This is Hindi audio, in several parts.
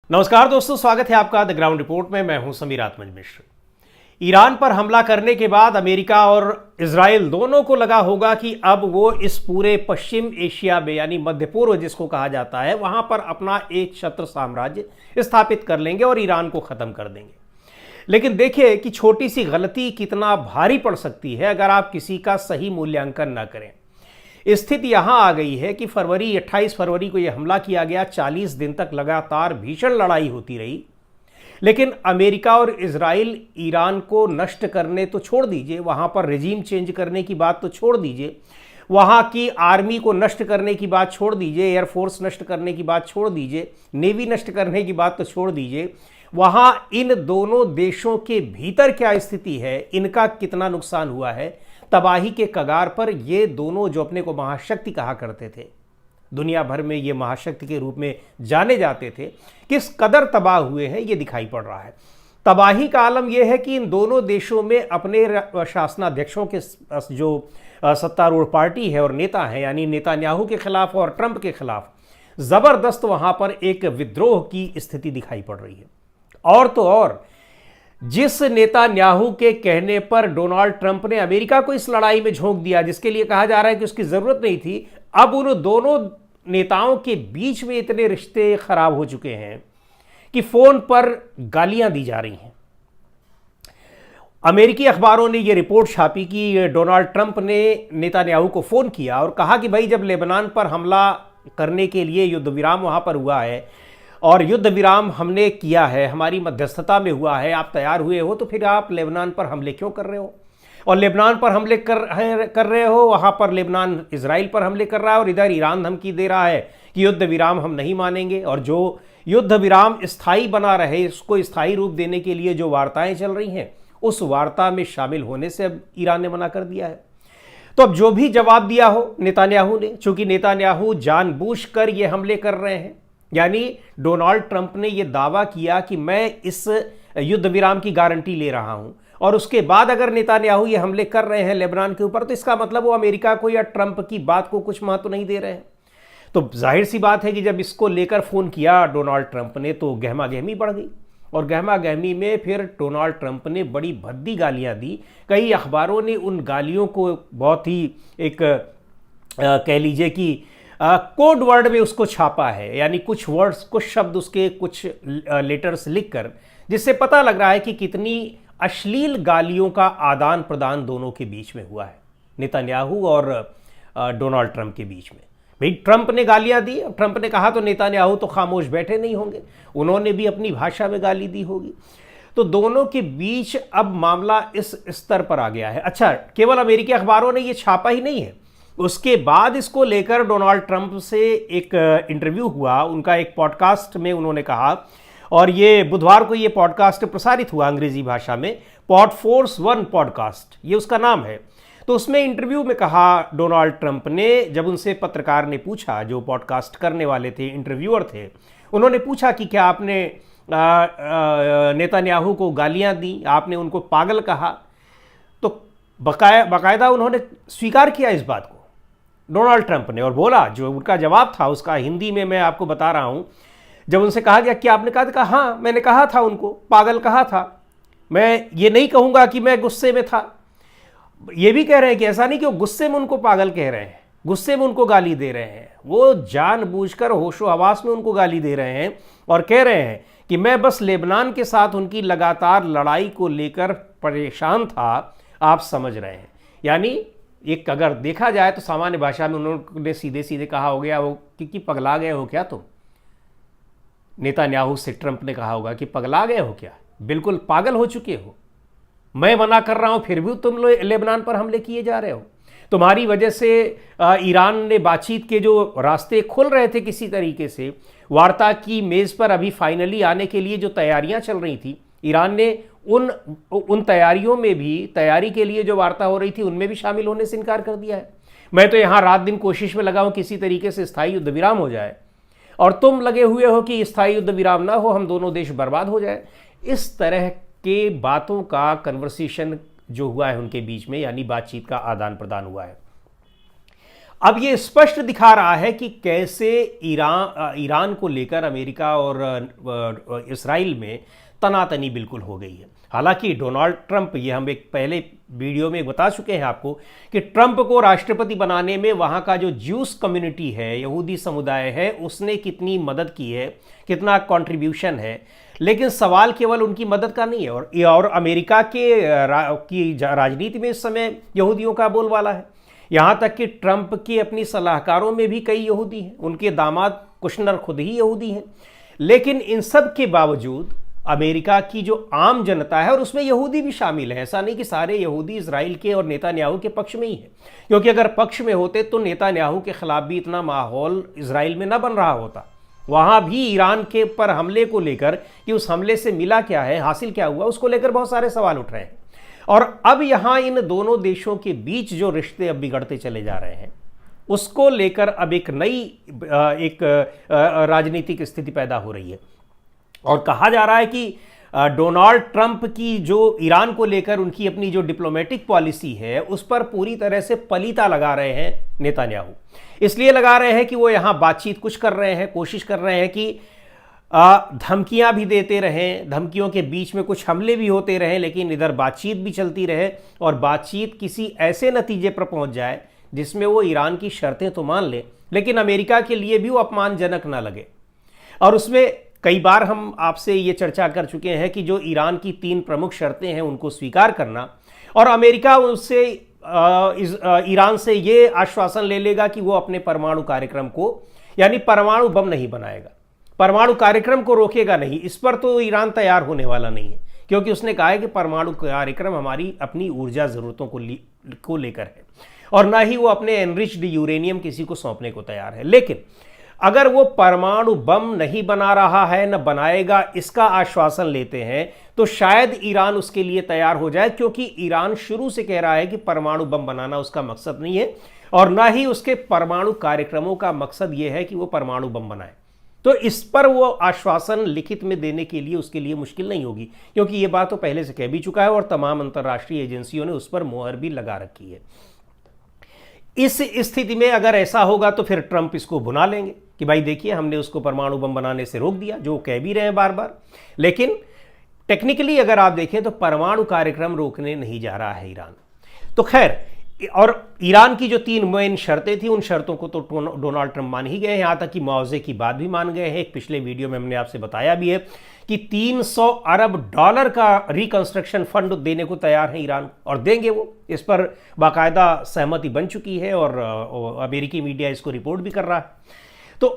नमस्कार दोस्तों, स्वागत है आपका द ग्राउंड रिपोर्ट में। मैं हूं समीर आत्मज मिश्र। ईरान पर हमला करने के बाद अमेरिका और इजराइल दोनों को लगा होगा कि अब वो इस पूरे पश्चिम एशिया में यानी मध्य पूर्व जिसको कहा जाता है वहां पर अपना एक छत्र साम्राज्य स्थापित कर लेंगे और ईरान को खत्म कर देंगे। लेकिन देखिए कि छोटी सी गलती कितना भारी पड़ सकती है अगर आप किसी का सही मूल्यांकन न करें। स्थिति यहां आ गई है कि 28 फरवरी को यह हमला किया गया। 40 दिन तक लगातार भीषण लड़ाई होती रही, लेकिन अमेरिका और इजराइल ईरान को नष्ट करने तो छोड़ दीजिए, वहां पर रेजीम चेंज करने की बात तो छोड़ दीजिए, वहां की आर्मी को नष्ट करने की बात छोड़ दीजिए, एयरफोर्स नष्ट करने की बात छोड़ दीजिए, नेवी नष्ट करने की बात तो छोड़ दीजिए, वहां इन दोनों देशों के भीतर क्या स्थिति है, इनका कितना नुकसान हुआ है। तबाही के कगार पर ये दोनों जो अपने को महाशक्ति कहा करते थे, दुनिया भर में ये महाशक्ति के रूप में जाने जाते थे, किस कदर तबाह हुए हैं ये दिखाई पड़ रहा है। तबाही का आलम यह है कि इन दोनों देशों में अपने शासनाध्यक्षों के जो सत्तारूढ़ पार्टी है और नेता हैं, यानी नेतान्याहू के खिलाफ और ट्रंप के खिलाफ जबरदस्त वहां पर एक विद्रोह की स्थिति दिखाई पड़ रही है। और तो और जिस नेतान्याहू के कहने पर डोनाल्ड ट्रंप ने अमेरिका को इस लड़ाई में झोंक दिया, जिसके लिए कहा जा रहा है कि उसकी जरूरत नहीं थी, अब उन दोनों नेताओं के बीच में इतने रिश्ते खराब हो चुके हैं कि फोन पर गालियां दी जा रही हैं। अमेरिकी अखबारों ने यह रिपोर्ट छापी कि डोनाल्ड ट्रंप ने नेतान्याहू को फोन किया और कहा कि भाई, जब लेबनान पर हमला करने के लिए युद्ध विराम वहां पर हुआ है और युद्ध विराम हमने किया है, हमारी मध्यस्थता में हुआ है, आप तैयार हुए हो, तो फिर आप लेबनान पर हमले क्यों कर रहे हो? और लेबनान पर हमले कर रहे हो, वहां पर लेबनान इजराइल पर हमले कर रहा है और इधर ईरान धमकी दे रहा है कि युद्ध विराम हम नहीं मानेंगे। और जो युद्ध विराम स्थायी बना रहे, इसको स्थायी रूप देने के लिए जो वार्ताएं चल रही हैं, उस वार्ता में शामिल होने से अब ईरान ने मना कर दिया है। तो अब जो भी जवाब दिया हो नेतान्याहू ने, चूंकि नेतान्याहू जानबूझकर ये हमले कर रहे हैं, यानी डोनाल्ड ट्रंप ने यह दावा किया कि मैं इस युद्ध विराम की गारंटी ले रहा हूं, और उसके बाद अगर नेतान्याहू ये हमले कर रहे हैं लेबनान के ऊपर, तो इसका मतलब वो अमेरिका को या ट्रंप की बात को कुछ महत्व नहीं दे रहे हैं। तो जाहिर सी बात है कि जब इसको लेकर फोन किया डोनाल्ड ट्रंप ने, तो गहमा गहमी बढ़ गई। और गहमा गहमी में फिर डोनाल्ड ट्रंप ने बड़ी भद्दी गालियां दी। कई अखबारों ने उन गालियों को बहुत ही एक कह लीजिए कि कोड वर्ड में उसको छापा है, यानी कुछ वर्ड्स, कुछ शब्द, उसके कुछ लेटर्स लिखकर, जिससे पता लग रहा है कि कितनी अश्लील गालियों का आदान प्रदान दोनों के बीच में हुआ है, नेतान्याहू और डोनाल्ड ट्रंप के बीच में। भाई, ट्रंप ने गालियां दी, ट्रंप ने कहा तो नेतान्याहू तो खामोश बैठे नहीं होंगे, उन्होंने भी अपनी भाषा में गाली दी होगी। तो दोनों के बीच अब मामला इस स्तर पर आ गया है। अच्छा, केवल अमेरिकी अखबारों ने यह छापा ही नहीं है, उसके बाद इसको लेकर डोनाल्ड ट्रंप से एक इंटरव्यू हुआ, उनका एक पॉडकास्ट में उन्होंने कहा, और ये बुधवार को ये पॉडकास्ट प्रसारित हुआ अंग्रेजी भाषा में, पॉडफोर्स 1 पॉडकास्ट ये उसका नाम है। तो उसमें इंटरव्यू में कहा डोनाल्ड ट्रंप ने, जब उनसे पत्रकार ने पूछा, जो पॉडकास्ट करने वाले थे, इंटरव्यूअर थे, उन्होंने पूछा कि क्या आपने नेतान्याहू को गालियां दी, आपने उनको पागल कहा? तो बाकायदा उन्होंने स्वीकार किया इस बात को डोनाल्ड ट्रंप ने, और बोला, जो उनका जवाब था उसका हिंदी में मैं आपको बता रहा हूं। जब उनसे कहा गया कि आपने कहा, हाँ मैंने कहा था, उनको पागल कहा था। मैं ये नहीं कहूंगा कि मैं गुस्से में था। ये भी कह रहे हैं कि ऐसा नहीं कि वो गुस्से में उनको पागल कह रहे हैं, गुस्से में उनको गाली दे रहे हैं, वो जानबूझकर होशो हवास में उनको गाली दे रहे हैं और कह रहे हैं कि मैं बस लेबनान के साथ उनकी लगातार लड़ाई को लेकर परेशान था, आप समझ रहे हैं। यानी एक अगर देखा जाए तो सामान्य भाषा में उन्होंने सीधे सीधे कहा हो गया वो कि पगला गए हो क्या तुम? नेतान्याहू से ट्रंप ने कहा होगा कि पगला गए हो क्या, बिल्कुल पागल हो चुके हो, मैं मना कर रहा हूं फिर भी तुम लोग लेबनान पर हमले किए जा रहे हो। तुम्हारी वजह से ईरान ने बातचीत के जो रास्ते खुल रहे थे किसी तरीके से, वार्ता की मेज पर अभी फाइनली आने के लिए जो तैयारियां चल रही थी, ईरान ने उन तैयारियों में भी, तैयारी के लिए जो वार्ता हो रही थी उनमें भी शामिल होने से इनकार कर दिया है। मैं तो यहां रात दिन कोशिश में लगा हूं किसी तरीके से स्थायी युद्ध विराम हो जाए, और तुम लगे हुए हो कि स्थायी युद्ध विराम ना हो, हम दोनों देश बर्बाद हो जाए। इस तरह के बातों का कन्वर्सेशन जो हुआ है उनके बीच में, यानी बातचीत का आदान प्रदान हुआ है। अब ये स्पष्ट दिखा रहा है कि कैसे ईरान को लेकर अमेरिका और इसराइल में तनातनी बिल्कुल हो गई है। हालांकि डोनाल्ड ट्रंप, ये हम एक पहले वीडियो में बता चुके हैं आपको कि ट्रंप को राष्ट्रपति बनाने में वहाँ का जो ज्यूस कम्युनिटी है, यहूदी समुदाय है, उसने कितनी मदद की है, कितना कंट्रीब्यूशन है। लेकिन सवाल केवल उनकी मदद का नहीं है, और अमेरिका की राजनीति में इस समय यहूदियों का बोलबाला है। यहाँ तक कि ट्रंप के अपनी सलाहकारों में भी कई यहूदी हैं, उनके दामाद कुशनर खुद ही यहूदी हैं। लेकिन इन सब के बावजूद अमेरिका की जो आम जनता है, और उसमें यहूदी भी शामिल है, ऐसा नहीं कि सारे यहूदी इजराइल के और नेतान्याहू के पक्ष में ही है, क्योंकि अगर पक्ष में होते तो नेतान्याहू के खिलाफ भी इतना माहौल इजराइल में न बन रहा होता। वहाँ भी ईरान के पर हमले को लेकर कि उस हमले से मिला क्या है, हासिल क्या हुआ, उसको लेकर बहुत सारे सवाल उठ रहे हैं। और अब यहाँ इन दोनों देशों के बीच जो रिश्ते अब बिगड़ते चले जा रहे हैं, उसको लेकर अब एक नई राजनीतिक स्थिति पैदा हो रही है। और कहा जा रहा है कि डोनाल्ड ट्रंप की जो ईरान को लेकर उनकी अपनी जो डिप्लोमेटिक पॉलिसी है, उस पर पूरी तरह से पलीता लगा रहे हैं नेतान्याहू। इसलिए लगा रहे हैं कि वो यहाँ बातचीत कुछ कर रहे हैं, कोशिश कर रहे हैं कि धमकियां भी देते रहें, धमकियों के बीच में कुछ हमले भी होते रहें, लेकिन इधर बातचीत भी चलती रहे और बातचीत किसी ऐसे नतीजे पर पहुंच जाए जिसमें वो ईरान की शर्तें तो मान ले, लेकिन अमेरिका के लिए भी वो अपमानजनक ना लगे। और उसमें कई बार हम आपसे ये चर्चा कर चुके हैं कि जो ईरान की 3 प्रमुख शर्तें हैं उनको स्वीकार करना, और अमेरिका उससे ईरान से ये आश्वासन ले लेगा कि वो अपने परमाणु कार्यक्रम को, यानी परमाणु बम नहीं बनाएगा, परमाणु कार्यक्रम को रोकेगा नहीं। इस पर तो ईरान तैयार होने वाला नहीं है, क्योंकि उसने कहा है कि परमाणु कार्यक्रम हमारी अपनी ऊर्जा ज़रूरतों को लेकर है, और ना ही वो अपने एनरिच्ड यूरेनियम किसी को सौंपने को तैयार है। लेकिन अगर वो परमाणु बम नहीं बना रहा है, न बनाएगा, इसका आश्वासन लेते हैं, तो शायद ईरान उसके लिए तैयार हो जाए, क्योंकि ईरान शुरू से कह रहा है कि परमाणु बम बनाना उसका मकसद नहीं है, और ना ही उसके परमाणु कार्यक्रमों का मकसद यह है कि वो परमाणु बम बनाए। तो इस पर वो आश्वासन लिखित में देने के लिए उसके लिए मुश्किल नहीं होगी, क्योंकि ये बात तो पहले से कह भी चुका है और तमाम अंतर्राष्ट्रीय एजेंसियों ने उस पर मोहर भी लगा रखी है। इस स्थिति में अगर ऐसा होगा तो फिर ट्रंप इसको भुना लेंगे कि भाई देखिए, हमने उसको परमाणु बम बनाने से रोक दिया, जो कह भी रहे हैं बार बार। लेकिन टेक्निकली अगर आप देखें तो परमाणु कार्यक्रम रोकने नहीं जा रहा है ईरान। तो खैर, और ईरान की जो 3 मेन शर्तें थी, उन शर्तों को तो डोनाल्ड ट्रंप मान ही गए हैं, यहाँ तक कि मुआवजे की बात भी मान गए हैं। एक पिछले वीडियो में हमने आपसे बताया भी है कि $300 अरब का रिकंस्ट्रक्शन फंड देने को तैयार है ईरान, और देंगे वो। इस पर बाकायदा सहमति बन चुकी है और अमेरिकी मीडिया इसको रिपोर्ट भी कर रहा है। तो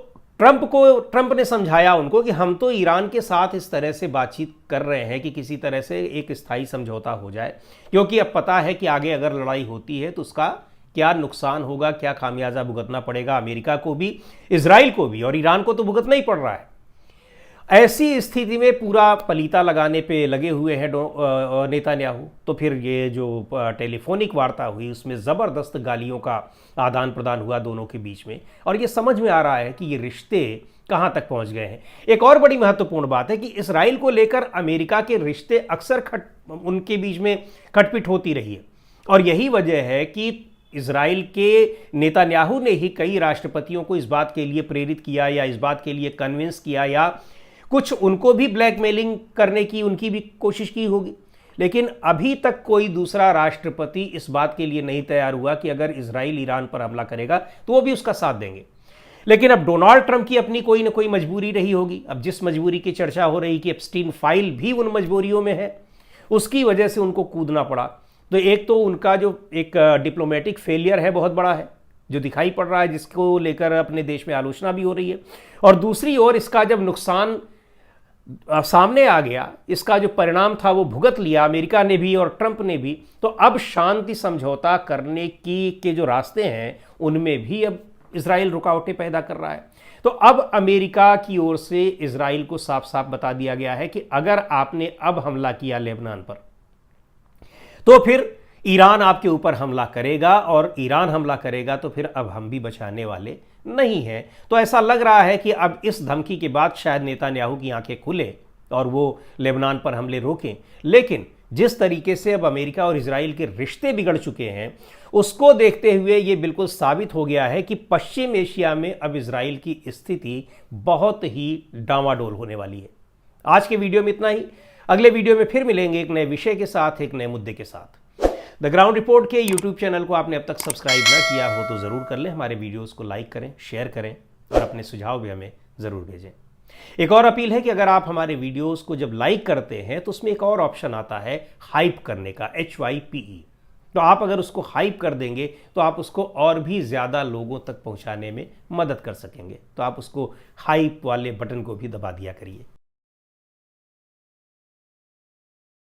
ट्रंप ने समझाया उनको कि हम तो ईरान के साथ इस तरह से बातचीत कर रहे हैं कि किसी तरह से एक स्थायी समझौता हो जाए, क्योंकि अब पता है कि आगे अगर लड़ाई होती है तो उसका क्या नुकसान होगा, क्या खामियाजा भुगतना पड़ेगा अमेरिका को भी, इजराइल को भी, और ईरान को तो भुगतना ही पड़ रहा है। ऐसी स्थिति में पूरा पलीता लगाने पे लगे हुए हैं नेतान्याहू। तो फिर ये जो टेलीफोनिक वार्ता हुई, उसमें ज़बरदस्त गालियों का आदान प्रदान हुआ दोनों के बीच में, और ये समझ में आ रहा है कि ये रिश्ते कहाँ तक पहुँच गए हैं। एक और बड़ी महत्वपूर्ण बात है कि इसराइल को लेकर अमेरिका के रिश्ते अक्सर उनके बीच में खटपिट होती रही है, और यही वजह है कि इजराइल के नेतान्याहू ने ही कई राष्ट्रपतियों को इस बात के लिए प्रेरित किया या इस बात के लिए कन्विंस किया, या कुछ उनको भी ब्लैकमेलिंग करने की उनकी भी कोशिश की होगी। लेकिन अभी तक कोई दूसरा राष्ट्रपति इस बात के लिए नहीं तैयार हुआ कि अगर इजराइल ईरान पर हमला करेगा तो वो भी उसका साथ देंगे। लेकिन अब डोनाल्ड ट्रंप की अपनी कोई ना कोई मजबूरी रही होगी। अब जिस मजबूरी की चर्चा हो रही कि एप्स्टीन फाइल भी उन मजबूरियों में है, उसकी वजह से उनको कूदना पड़ा। तो एक तो उनका जो एक डिप्लोमेटिक फेलियर है बहुत बड़ा है, जो दिखाई पड़ रहा है, जिसको लेकर अपने देश में आलोचना भी हो रही है, और दूसरी ओर इसका जब नुकसान सामने आ गया, इसका जो परिणाम था वो भुगत लिया अमेरिका ने भी और ट्रंप ने भी। तो अब शांति समझौता करने के जो रास्ते हैं उनमें भी अब इजराइल रुकावटें पैदा कर रहा है। तो अब अमेरिका की ओर से इजराइल को साफ साफ बता दिया गया है कि अगर आपने अब हमला किया लेबनान पर, तो फिर ईरान आपके ऊपर हमला करेगा, और ईरान हमला करेगा तो फिर अब हम भी बचाने वाले नहीं है। तो ऐसा लग रहा है कि अब इस धमकी के बाद शायद नेतान्याहू की आंखें खुले और वो लेबनान पर हमले रोकें। लेकिन जिस तरीके से अब अमेरिका और इजराइल के रिश्ते बिगड़ चुके हैं, उसको देखते हुए ये बिल्कुल साबित हो गया है कि पश्चिम एशिया में अब इजराइल की स्थिति बहुत ही डामाडोल होने वाली है। आज के वीडियो में इतना ही। अगले वीडियो में फिर मिलेंगे एक नए विषय के साथ, एक नए मुद्दे के साथ। द ग्राउंड रिपोर्ट के यूट्यूब चैनल को आपने अब तक सब्सक्राइब ना किया हो तो ज़रूर कर लें। हमारे वीडियोस को लाइक करें, शेयर करें और अपने सुझाव भी हमें ज़रूर भेजें। एक और अपील है कि अगर आप हमारे वीडियोस को जब लाइक करते हैं तो उसमें एक और ऑप्शन आता है हाइप करने का, HYPE। तो आप अगर उसको हाइप कर देंगे तो आप उसको और भी ज़्यादा लोगों तक पहुंचाने में मदद कर सकेंगे। तो आप उसको हाइप वाले बटन को भी दबा दिया करिए।